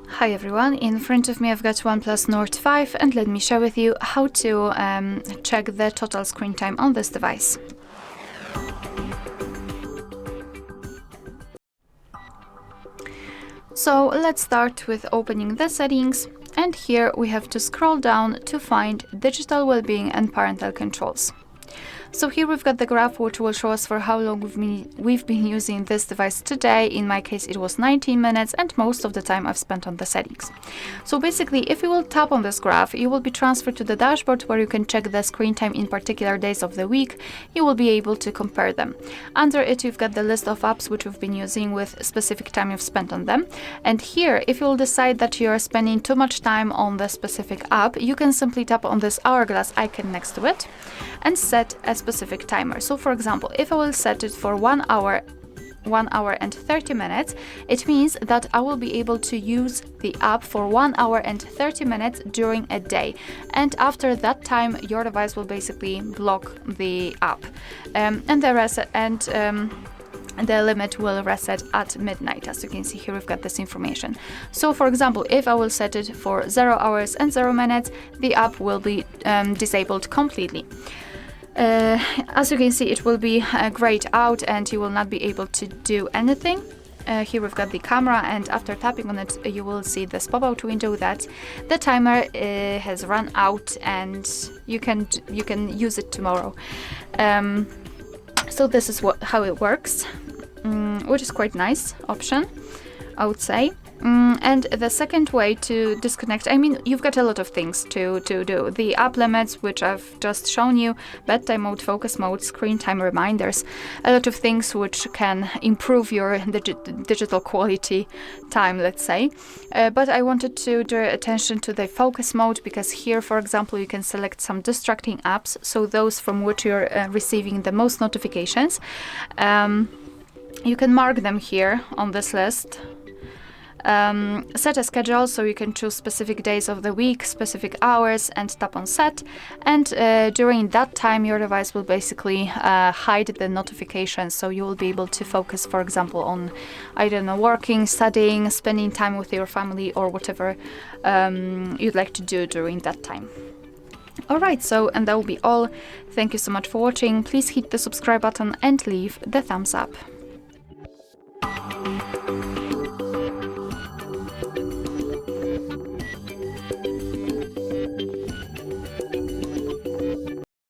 Hi everyone, in front of me I've got OnePlus Nord 5 and let me share with you how to check the total screen time on this device. So let's start with opening the settings, and here we have to scroll down to find digital well-being and parental controls. So here we've got the graph which will show us for how long we've been using this device today. In my case it was 19 minutes and most of the time I've spent on the settings. So basically if you will tap on this graph, you will be transferred to the dashboard where you can check the screen time in particular days of the week. You will be able to compare them. Under it you've got the list of apps which you've been using with specific time you've spent on them. And here if you will decide that you are spending too much time on the specific app, you can simply tap on this hourglass icon next to it and set a specific timer. So for example, if I will set it for 1 hour and 30 minutes, it means that I will be able to use the app for 1 hour and 30 minutes during a day. And after that time, your device will basically block the app. The limit will reset at midnight. As you can see here, we've got this information. So for example, if I will set it for 0 hours and 0 minutes, the app will be disabled completely. As you can see, it will be grayed out and you will not be able to do anything. Here we've got the camera, and after tapping on it you will see this pop-out window that the timer has run out and you can use it tomorrow. So this is how it works, which is quite nice option, I would say. And the second way to disconnect, I mean, you've got a lot of things to do. The app limits, which I've just shown you, bedtime mode, focus mode, screen time reminders, a lot of things which can improve your digital quality time, let's say. But I wanted to draw attention to the focus mode, because here, for example, you can select some distracting apps, so those from which you're receiving the most notifications. You can mark them here on this list. Set a schedule, so you can choose specific days of the week, specific hours, and tap on set, and during that time your device will basically hide the notifications, so you will be able to focus, for example, on, I don't know, working, studying, spending time with your family, or whatever you'd like to do during that time. Alright, and that will be all. Thank you so much for watching. Please hit the subscribe button and leave the thumbs up.